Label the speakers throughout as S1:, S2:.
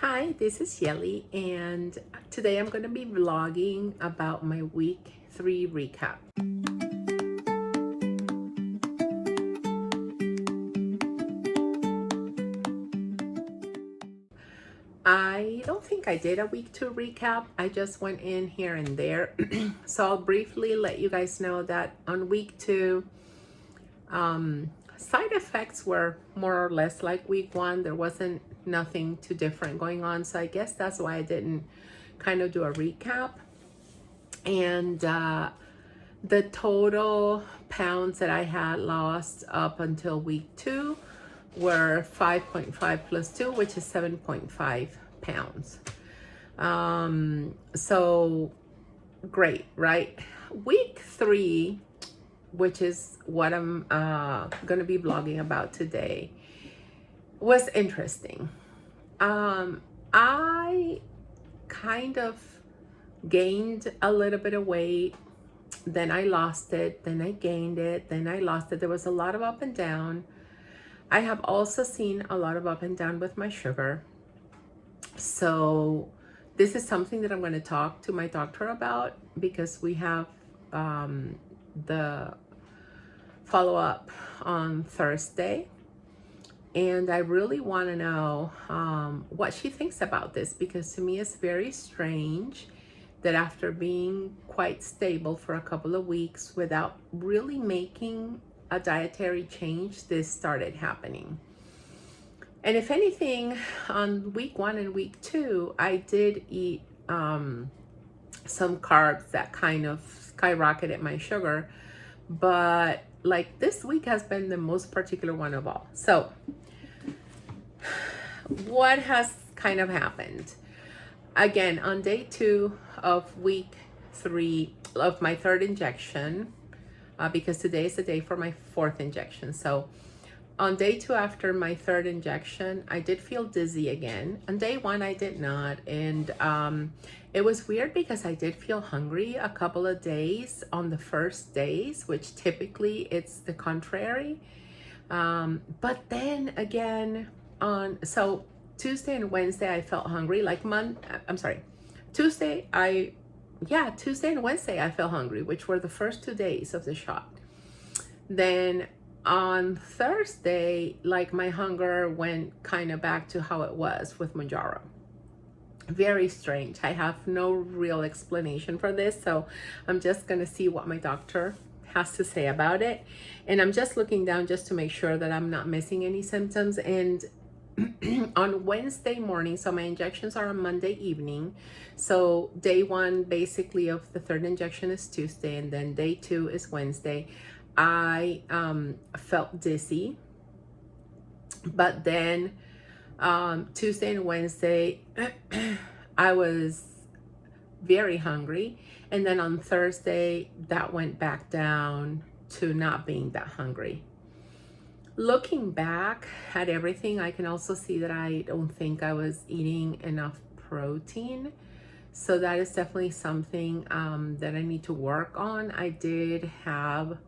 S1: Hi, this is Yeli, and today I'm going to be vlogging about my week 3 recap. I don't think I did a week 2 recap. I just went in here and there. So I'll briefly let you guys know that on week 2, side effects were more or less like week 1. There wasn't nothing too different going on. So I guess that's why I didn't kind of do a recap. And the total pounds that I had lost up until week 2 were 5.5 plus 2, which is 7.5 pounds. So great, right? Week 3, which is what I'm going to be vlogging about today, was interesting. I kind of gained a little bit of weight, then I lost it, then I gained it, then I lost it. There was a lot of up and down. I have also seen a lot of up and down with my sugar. So this is something that I'm going to talk to my doctor about, because we have the follow-up on Thursday. And I really want to know what she thinks about this, because to me it's very strange that after being quite stable for a couple of weeks without really making a dietary change, this started happening. And if anything, on week 1 and week 2, I did eat some carbs that kind of skyrocketed my sugar, but like this week has been the most particular one of all. So what has kind of happened? Again, on day 2 of week 3 of my 3rd injection, because today is the day for my 4th injection. So on day 2 after my 3rd injection, I did feel dizzy again. On day 1, I did not. And it was weird because I did feel hungry a couple of days on the first days, which typically it's the contrary. But then again, so Tuesday and Wednesday, I felt hungry. Tuesday and Wednesday, I felt hungry, which were the first 2 days of the shot. Then on Thursday, like my hunger went kind of back to how it was with Mounjaro. Very strange. I have no real explanation for this, so I'm just gonna see what my doctor has to say about it. And I'm just looking down just to make sure that I'm not missing any symptoms. And on Wednesday morning, so my injections are on Monday evening, so day 1 basically of the 3rd injection is Tuesday, and then day 2 is Wednesday. I felt dizzy, but then Tuesday and Wednesday I was very hungry, and then on Thursday that went back down to not being that hungry. Looking back at everything, I can also see that I don't think I was eating enough protein. So that is definitely something that I need to work on. I did have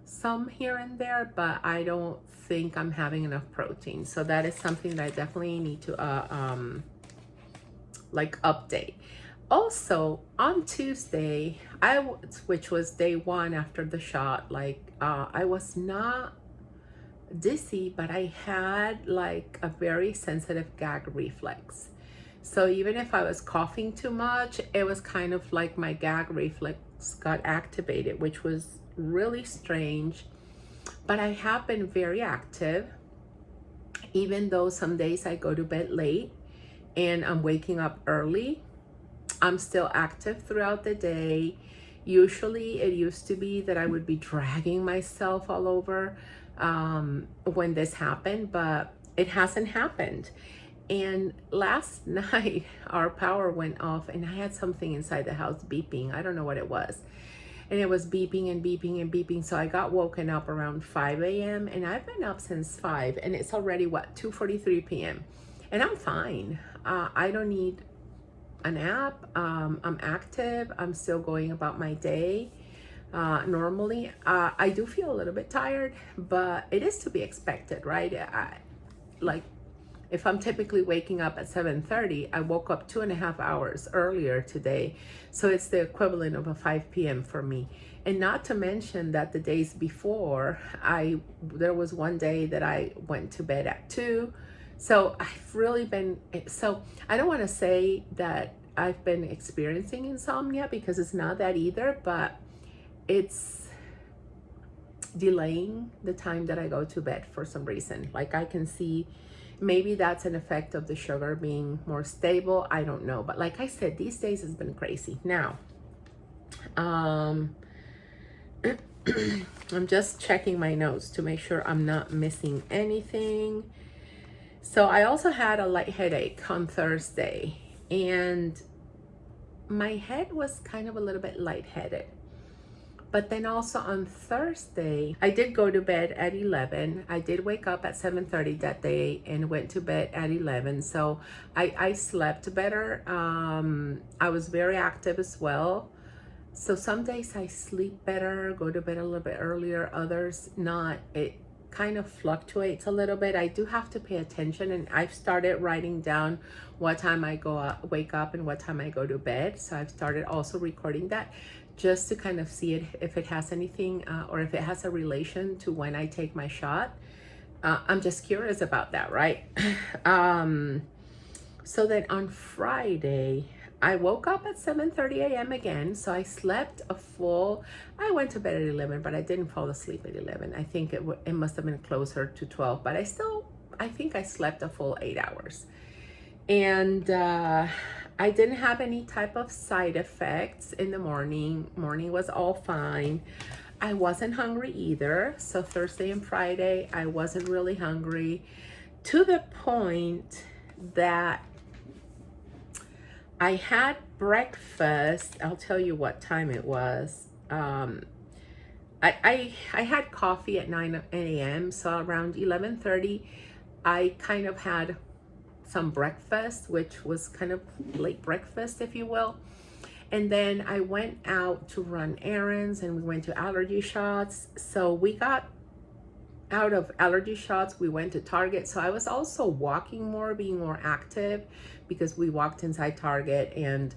S1: some here and there, but I don't think I'm having enough protein. So that is something that I definitely need to update. Also on Tuesday, which was day 1 after the shot, I was not dizzy, but I had like a very sensitive gag reflex. So even if I was coughing too much, it was kind of like my gag reflex got activated, which was really strange. But I have been very active, even though some days I go to bed late and I'm waking up early. I'm still active throughout the day. Usually it used to be that I would be dragging myself all over when this happened, but it hasn't happened. And last night our power went off and I had something inside the house beeping. I don't know what it was, and it was beeping and beeping and beeping. So I got woken up around 5 a.m. and I've been up since 5, and it's already 2:43 p.m. and I'm fine. I don't need a nap. I'm active. I'm still going about my day normally. I do feel a little bit tired, but it is to be expected, right? if I'm typically waking up at 7:30, I woke up 2.5 hours earlier today. So it's the equivalent of a 5 p.m. for me. And not to mention that the days before, there was one day that I went to bed at 2. So I've really been, so I don't want to say that I've been experiencing insomnia, because it's not that either, but it's delaying the time that I go to bed for some reason. Like, I can see maybe that's an effect of the sugar being more stable. I don't know. But like I said, these days has been crazy. Now, I'm just checking my notes to make sure I'm not missing anything. So I also had a light headache on Thursday, and my head was kind of a little bit lightheaded. But then also on Thursday, I did go to bed at 11. I did wake up at 7:30 that day and went to bed at 11. So I slept better. I was very active as well. So some days I sleep better, go to bed a little bit earlier, others not. It kind of fluctuates a little bit. I do have to pay attention, and I've started writing down what time I wake up and what time I go to bed. So I've started also recording that, just to kind of see it, if it has anything or if it has a relation to when I take my shot. I'm just curious about that, right? So then on Friday, I woke up at 7:30 a.m. again. So I slept I went to bed at 11, but I didn't fall asleep at 11. I think it must have been closer to 12, but I think I slept a full 8 hours. And I didn't have any type of side effects in the morning. Morning was all fine. I wasn't hungry either. So Thursday and Friday, I wasn't really hungry, to the point that I had breakfast. I'll tell you what time it was. I had coffee at 9 a.m. So around 11:30, I kind of had some breakfast, which was kind of late breakfast, if you will. And then I went out to run errands, and we went to allergy shots. So we got out of allergy shots, we went to Target. So I was also walking more, being more active, because we walked inside Target and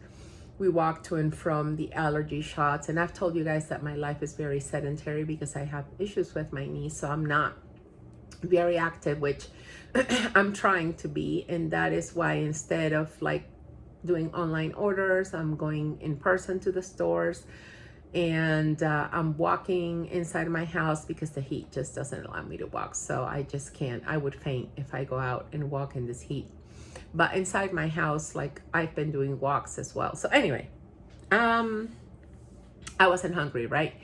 S1: we walked to and from the allergy shots. And I've told you guys that my life is very sedentary because I have issues with my knees. So I'm not very active, which I'm trying to be. And that is why, instead of like doing online orders, I'm going in person to the stores, and I'm walking inside my house because the heat just doesn't allow me to walk. So I just can't. I would faint if I go out and walk in this heat. But inside my house, like, I've been doing walks as well. So anyway, I wasn't hungry, right?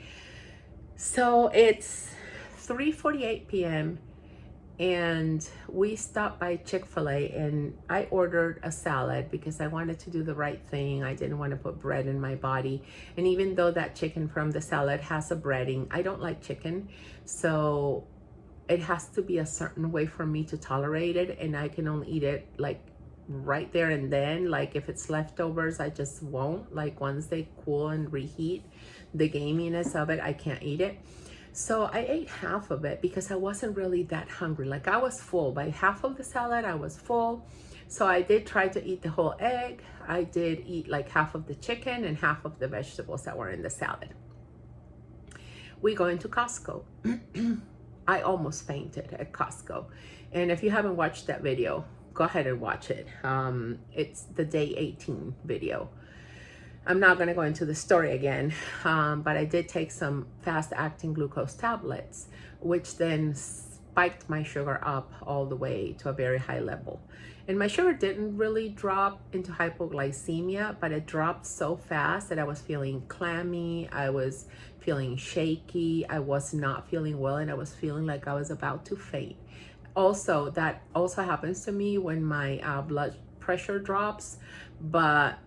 S1: So it's 3:48 p.m. and we stopped by Chick-fil-A, and I ordered a salad because I wanted to do the right thing. I didn't want to put bread in my body. And even though that chicken from the salad has a breading, I don't like chicken. So it has to be a certain way for me to tolerate it. And I can only eat it like right there and then. Like, if it's leftovers, I just won't. Like, once they cool and reheat, the gaminess of it, I can't eat it. So I ate half of it because I wasn't really that hungry. Like, I was full. By half of the salad, I was full. So I did try to eat the whole egg. I did eat like half of the chicken and half of the vegetables that were in the salad. We go into Costco. I almost fainted at Costco. And if you haven't watched that video, go ahead and watch it. It's the day 18 video. I'm not going to go into the story again, but I did take some fast-acting glucose tablets, which then spiked my sugar up all the way to a very high level. And my sugar didn't really drop into hypoglycemia, but it dropped so fast that I was feeling clammy, I was feeling shaky, I was not feeling well, and I was feeling like I was about to faint. Also, that also happens to me when my blood pressure drops, but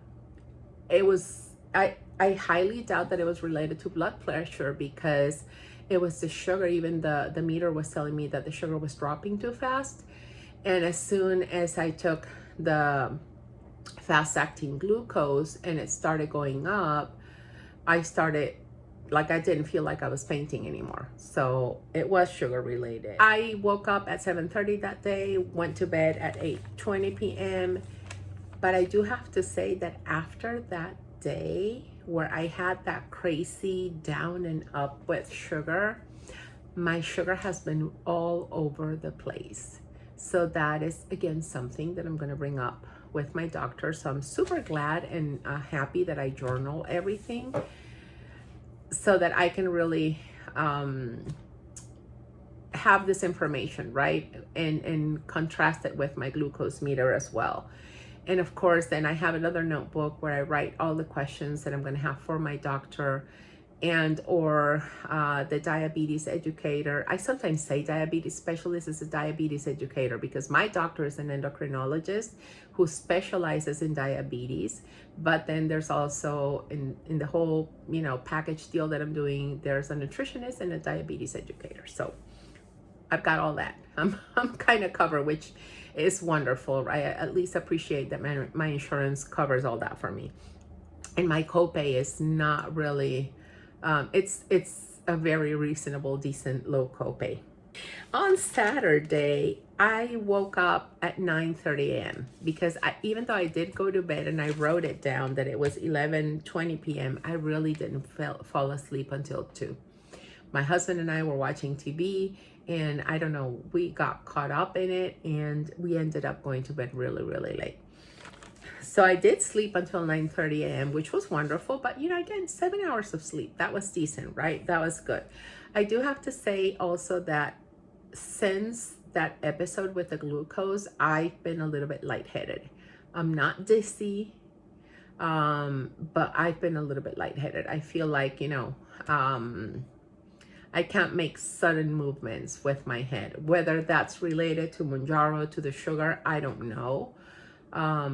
S1: it was, I highly doubt that it was related to blood pressure, because it was the sugar. Even the meter was telling me that the sugar was dropping too fast. And as soon as I took the fast acting glucose and it started going up, I started like I didn't feel like I was fainting anymore. So it was sugar related. I woke up at 7:30 that day, went to bed at 8:20 p.m. But I do have to say that after that day where I had that crazy down and up with sugar, my sugar has been all over the place. So that is, again, something that I'm going to bring up with my doctor. So I'm super glad and happy that I journal everything so that I can really have this information, right? And contrast it with my glucose meter as well. And of course, then I have another notebook where I write all the questions that I'm going to have for my doctor and or the diabetes educator. I sometimes say diabetes specialist is a diabetes educator because my doctor is an endocrinologist who specializes in diabetes. But then there's also in the whole, you know, package deal that I'm doing, there's a nutritionist and a diabetes educator. So I've got all that. I'm kind of covered, which is wonderful. I at least appreciate that my insurance covers all that for me. And my copay is not really, it's a very reasonable, decent, low copay. On Saturday, I woke up at 9:30 a.m. because even though I did go to bed and I wrote it down that it was 11:20 p.m., I really didn't fall asleep until 2. My husband and I were watching TV, and I don't know, we got caught up in it and we ended up going to bed really, really late. So I did sleep until 9:30 a.m., which was wonderful. But, you know, again, 7 hours of sleep, that was decent, right? That was good. I do have to say also that since that episode with the glucose, I've been a little bit lightheaded. I'm not dizzy, but I've been a little bit lightheaded. I feel like, you know, I can't make sudden movements with my head. Whether that's related to Mounjaro, to the sugar, I don't know.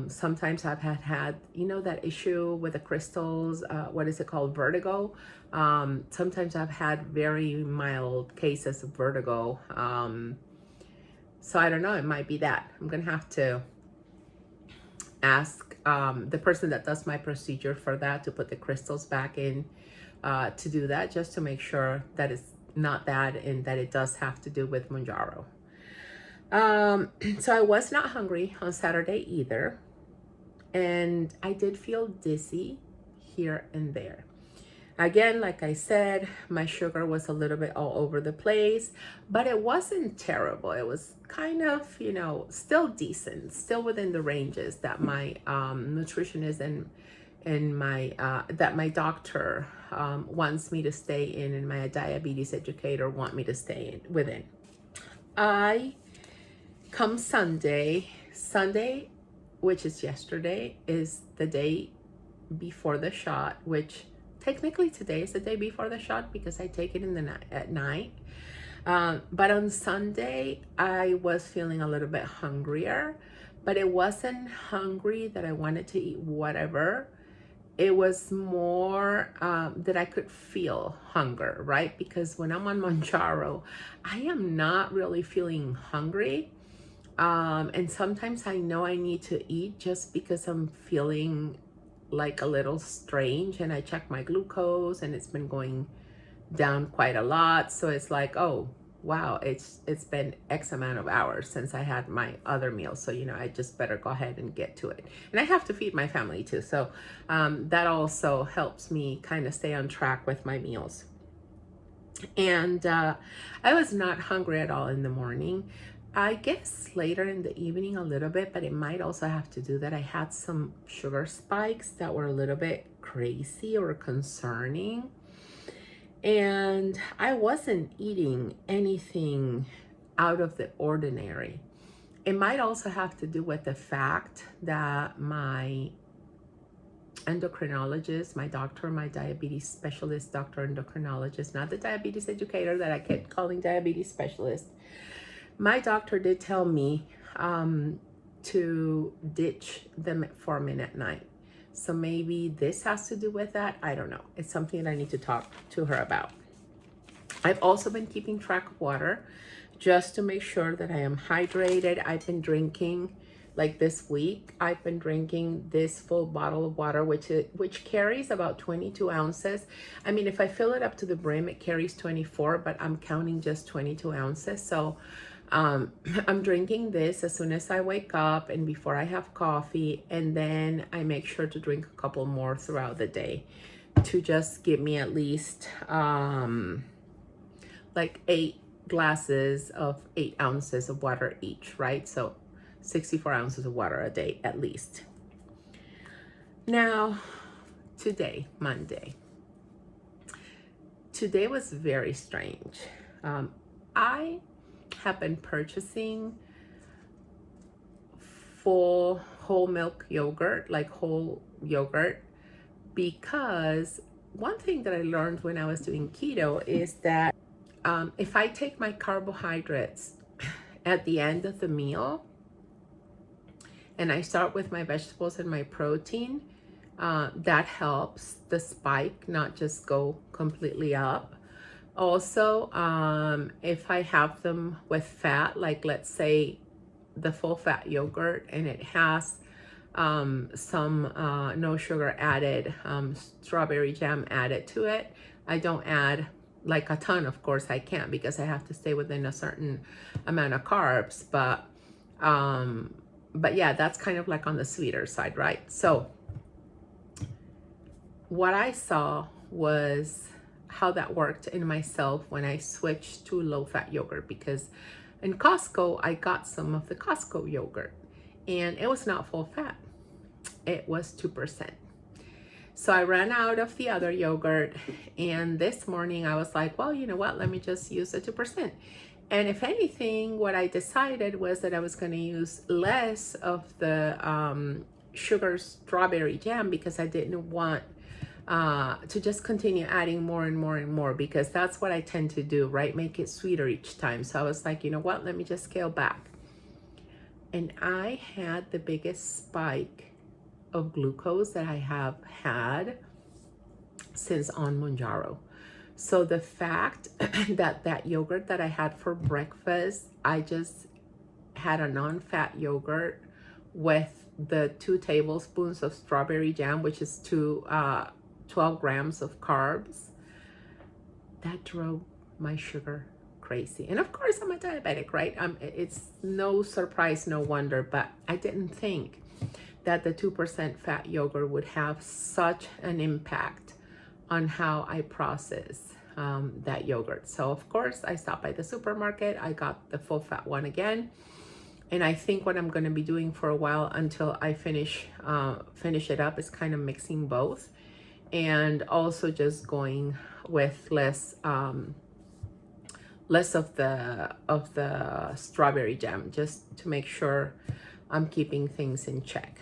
S1: Sometimes I've had, you know, that issue with the crystals, what is it called? Vertigo. Sometimes I've had very mild cases of vertigo. So I don't know, it might be that. I'm going to have to ask the person that does my procedure for that to put the crystals back in, to do that, just to make sure that it's not that and that it does have to do with Mounjaro. So I was not hungry on Saturday either. And I did feel dizzy here and there. Again, like I said, my sugar was a little bit all over the place, but it wasn't terrible. It was kind of, you know, still decent, still within the ranges that my nutritionist and my that my doctor wants me to stay in, and my diabetes educator want me to stay within. Come Sunday, which is yesterday, is the day before the shot, which technically today is the day before the shot because I take it at night. But on Sunday, I was feeling a little bit hungrier, but it wasn't hungry that I wanted to eat whatever. It was more that I could feel hunger, right? Because when I'm on Mounjaro, I am not really feeling hungry. And sometimes I know I need to eat just because I'm feeling like a little strange, and I check my glucose and it's been going down quite a lot. So it's like, oh wow, it's been X amount of hours since I had my other meal. So, you know, I just better go ahead and get to it. And I have to feed my family too. So that also helps me kind of stay on track with my meals. And I was not hungry at all in the morning. I guess later in the evening a little bit, but it might also have to do that I had some sugar spikes that were a little bit crazy or concerning. And I wasn't eating anything out of the ordinary. It might also have to do with the fact that my endocrinologist, my doctor, my diabetes specialist, doctor endocrinologist, not the diabetes educator that I kept calling diabetes specialist. My doctor did tell me to ditch the metformin at night. So maybe this has to do with that. I don't know. It's something that I need to talk to her about. I've also been keeping track of water just to make sure that I am hydrated. I've been drinking Like this week, I've been drinking this full bottle of water, which carries about 22 ounces. I mean, if I fill it up to the brim, it carries 24, but I'm counting just 22 ounces. So I'm drinking this as soon as I wake up and before I have coffee, and then I make sure to drink a couple more throughout the day to just give me at least like 8 glasses of 8 ounces of water each, right? So 64 ounces of water a day at least. Now, today, Monday. Today was very strange. I have been purchasing full whole milk yogurt, like whole yogurt, because one thing that I learned when I was doing keto is that if I take my carbohydrates at the end of the meal, and I start with my vegetables and my protein, that helps the spike not just go completely up. Also, if I have them with fat, like let's say the full fat yogurt and it has some no sugar added, strawberry jam added to it, I don't add like a ton. Of course I can't, because I have to stay within a certain amount of carbs, but yeah, that's kind of like on the sweeter side, right? So what I saw was how that worked in myself when I switched to low-fat yogurt, because in Costco, I got some of the Costco yogurt and it was not full fat. It was 2%. So I ran out of the other yogurt, and this morning I was like, well, you know what? Let me just use the 2%. And if anything, what I decided was that I was going to use less of the sugar strawberry jam, because I didn't want to just continue adding more and more and more, because that's what I tend to do, right? Make it sweeter each time. So I was like, you know what? Let me just scale back. And I had the biggest spike of glucose that I have had since on Mounjaro. So the fact that yogurt that I had for breakfast, I just had a non-fat yogurt with the 2 tablespoons of strawberry jam, which is 12 grams of carbs, that drove my sugar crazy. And of course I'm a diabetic, right? It's no surprise, no wonder, but I didn't think that the 2% fat yogurt would have such an impact on how I process that yogurt. So of course I stopped by the supermarket. I got the full fat one again. And I think what I'm going to be doing for a while until I finish it up is kind of mixing both, and also just going with less of the strawberry jam, just to make sure I'm keeping things in check.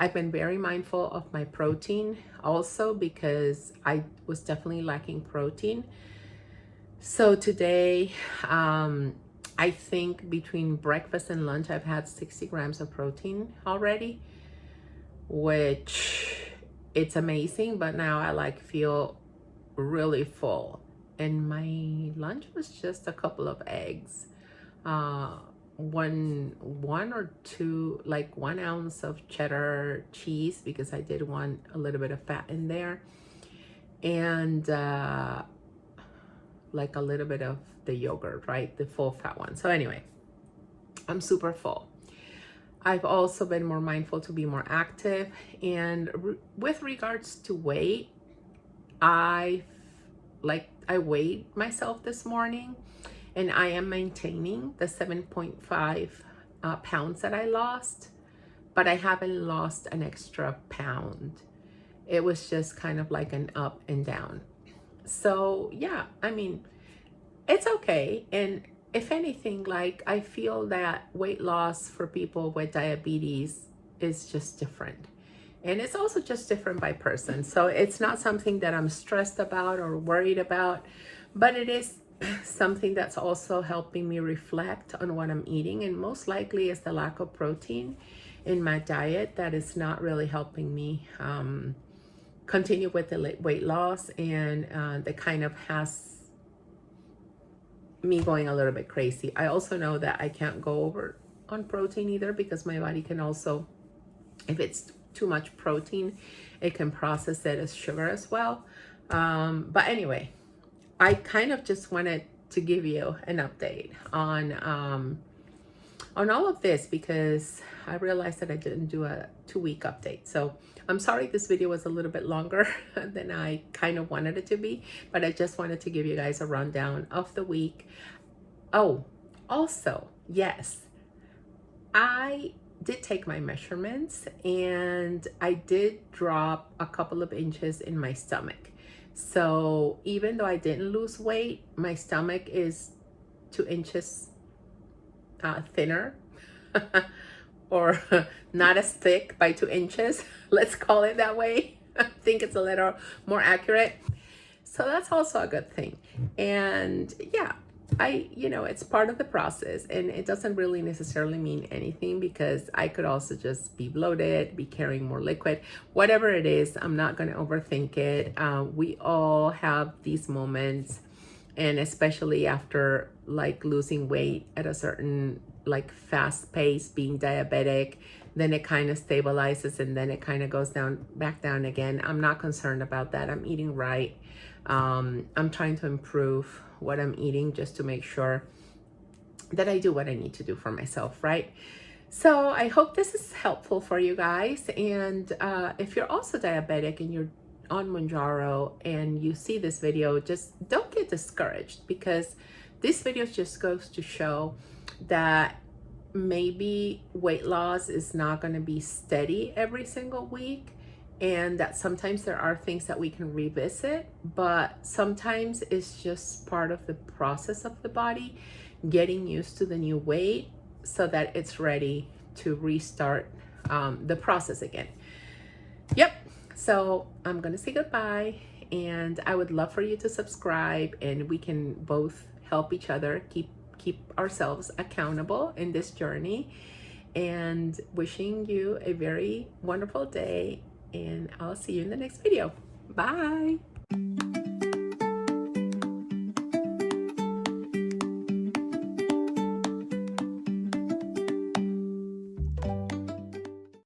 S1: I've been very mindful of my protein also, because I was definitely lacking protein. So today, I think between breakfast and lunch, I've had 60 grams of protein already, which it's amazing, but now I feel really full. And my lunch was just a couple of eggs, one or two, like 1 ounce of cheddar cheese, because I did want a little bit of fat in there, and like a little bit of the yogurt, right? The full fat one. So anyway, I'm super full. I've also been more mindful to be more active. And with regards to weight, I weighed myself this morning, and I am maintaining the 7.5 pounds that I lost, but I haven't lost an extra pound. It was just kind of like an up and down. So yeah, I mean, it's okay. And if anything, like, I feel that weight loss for people with diabetes is just different. And it's also just different by person. So it's not something that I'm stressed about or worried about, but it is something that's also helping me reflect on what I'm eating. And most likely is the lack of protein in my diet that is not really helping me continue with the weight loss, and that kind of has me going a little bit crazy. I also know that I can't go over on protein either, because my body can also, if it's too much protein, it can process it as sugar as well. But anyway, I kind of just wanted to give you an update on all of this, because I realized that I didn't do a 2-week update. So I'm sorry this video was a little bit longer than I kind of wanted it to be, but I just wanted to give you guys a rundown of the week. Oh, also, yes, I did take my measurements and I did drop a couple of inches in my stomach. So even though I didn't lose weight, my stomach is 2 inches thinner or not as thick by 2 inches. Let's call it that way. I think it's a little more accurate. So that's also a good thing. And yeah, it's part of the process, and it doesn't really necessarily mean anything, because I could also just be bloated, be carrying more liquid, whatever it is. I'm not going to overthink it. We all have these moments, and especially after like losing weight at a certain like fast pace, being diabetic, then it kind of stabilizes and then it kind of goes back down again. I'm not concerned about that. I'm eating right. I'm trying to improve what I'm eating just to make sure that I do what I need to do for myself, right? So I hope this is helpful for you guys. And if you're also diabetic and you're on Mounjaro and you see this video, just don't get discouraged, because this video just goes to show that maybe weight loss is not going to be steady every single week, and that sometimes there are things that we can revisit, but sometimes it's just part of the process of the body getting used to the new weight so that it's ready to restart the process again. Yep. So I'm going to say goodbye, and I would love for you to subscribe, and we can both help each other keep ourselves accountable in this journey. And wishing you a very wonderful day, and I'll see you in the next video. Bye.